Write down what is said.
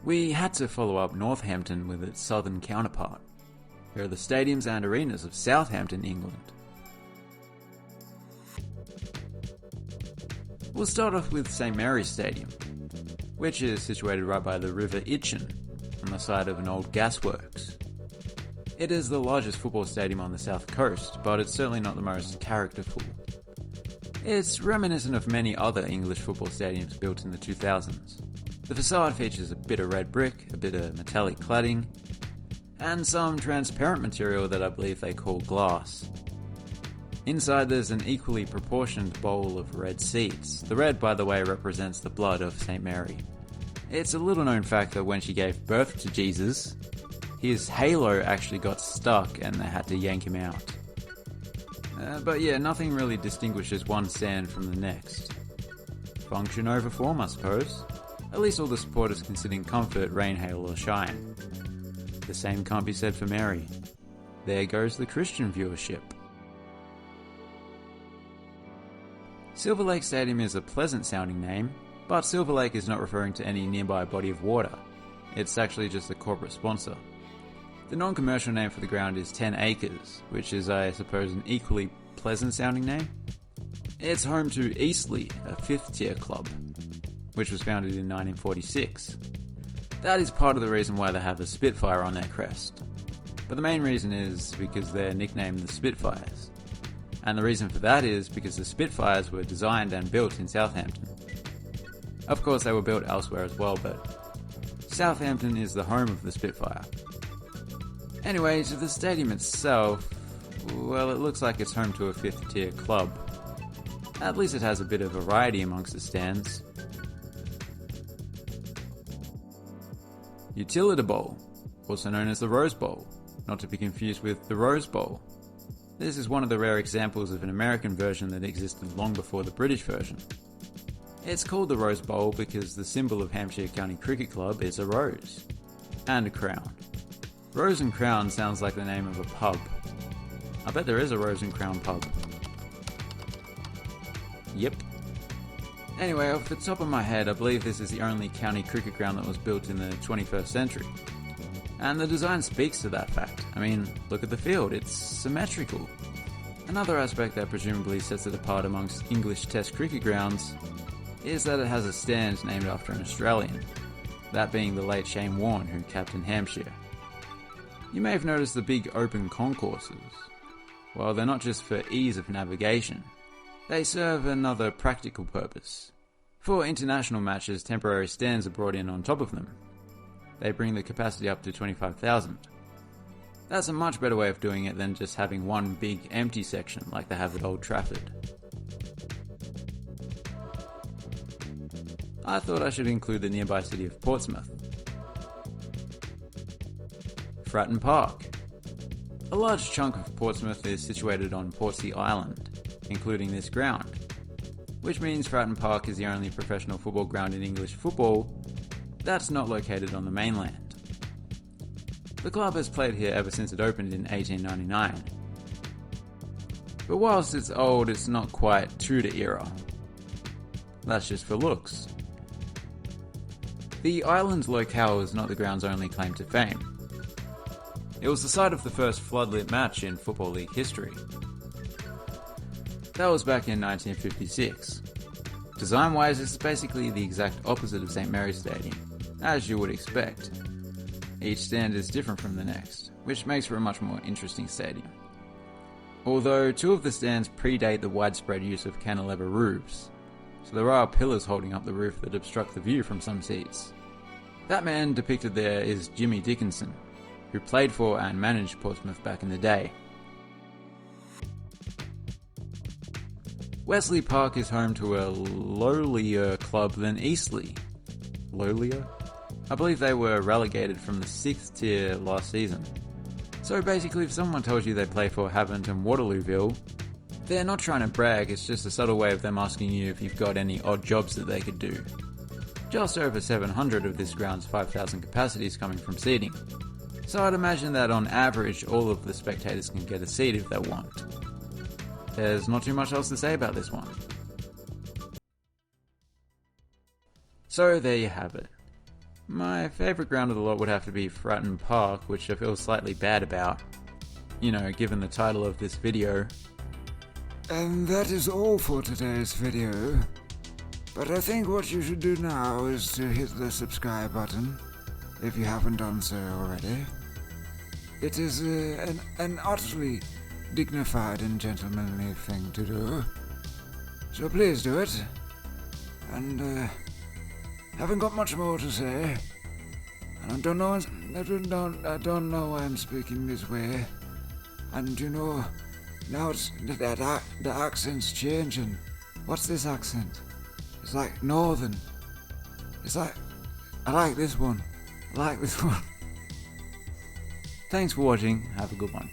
We had to follow up Northampton with its southern counterpart. Here are the stadiums and arenas of Southampton, England. We'll start off with St Mary's Stadium, which is situated right by the River Itchen, on the side of an old gasworks. It is the largest football stadium on the south coast, but it's certainly not the most characterful. It's reminiscent of many other English football stadiums built in the 2000s. The facade features a bit of red brick, a bit of metallic cladding, and some transparent material that I believe they call glass. Inside there's an equally proportioned bowl of red seats. The red, by the way, represents the blood of St. Mary. It's a little known fact that when she gave birth to Jesus, his halo actually got stuck and they had to yank him out. But yeah, nothing really distinguishes one stand from the next. Function over form, I suppose. At least all the supporters can sit in comfort, rain, hail or shine. The same can't be said for Mary. There goes the Christian viewership. Silver Lake Stadium is a pleasant sounding name, but Silver Lake is not referring to any nearby body of water. It's actually just a corporate sponsor. The non-commercial name for the ground is 10 Acres, which is, I suppose, an equally pleasant sounding name. It's home to Eastleigh, a 5th tier club, which was founded in 1946. That is part of the reason why they have a Spitfire on their crest. But the main reason is because they're nicknamed the Spitfires. And the reason for that is because the Spitfires were designed and built in Southampton. Of course they were built elsewhere as well, but Southampton is the home of the Spitfire. Anyway, to the stadium itself, well, it looks like it's home to a 5th tier club. At least it has a bit of variety amongst the stands. Utilita Bowl, also known as the Rose Bowl, not to be confused with the Rose Bowl. This is one of the rare examples of an American version that existed long before the British version. It's called the Rose Bowl because the symbol of Hampshire County Cricket Club is a rose and a crown. Rose and Crown sounds like the name of a pub. I bet there is a Rose and Crown pub. Yep. Anyway, off the top of my head, I believe this is the only county cricket ground that was built in the 21st century. And the design speaks to that fact. I mean, look at the field, it's symmetrical. Another aspect that presumably sets it apart amongst English Test cricket grounds is that it has a stand named after an Australian, that being the late Shane Warne who captained Hampshire. You may have noticed the big open concourses. Well, they're not just for ease of navigation. They serve another practical purpose. For international matches, temporary stands are brought in on top of them. They bring the capacity up to 25,000. That's a much better way of doing it than just having one big empty section like they have at Old Trafford. I thought I should include the nearby city of Portsmouth. Fratton Park. A large chunk of Portsmouth is situated on Portsea Island, including this ground, which means Fratton Park is the only professional football ground in English football that's not located on the mainland. The club has played here ever since it opened in 1899. But whilst it's old, it's not quite Tudor era. That's just for looks. The island locale is not the ground's only claim to fame. It was the site of the first floodlit match in Football League history. That was back in 1956. Design-wise, it's basically the exact opposite of St Mary's Stadium, as you would expect. Each stand is different from the next, which makes for a much more interesting stadium. Although 2 of the stands predate the widespread use of cantilever roofs, so there are pillars holding up the roof that obstruct the view from some seats. That man depicted there is Jimmy Dickinson, who played for and managed Portsmouth back in the day. Wesley Park is home to a lowlier club than Eastleigh. Lowlier? I believe they were relegated from the 6th tier last season. So basically, if someone tells you they play for Havant and Waterlooville, they're not trying to brag, it's just a subtle way of them asking you if you've got any odd jobs that they could do. Just over 700 of this ground's 5,000 capacity is coming from seating. So I'd imagine that on average, all of the spectators can get a seat if they want. There's not too much else to say about this one. So there you have it. My favourite ground of the lot would have to be Fratton Park, which I feel slightly bad about, given the title of this video. And that is all for today's video. But I think what you should do now is to hit the subscribe button, if you haven't done so already. It is an utterly dignified and gentlemanly thing to do. So please do it. And haven't got much more to say. And I don't know why I'm speaking this way. And now the accent's changing. What's this accent? It's like northern. It's like, I like this one. Thanks for watching, have a good one.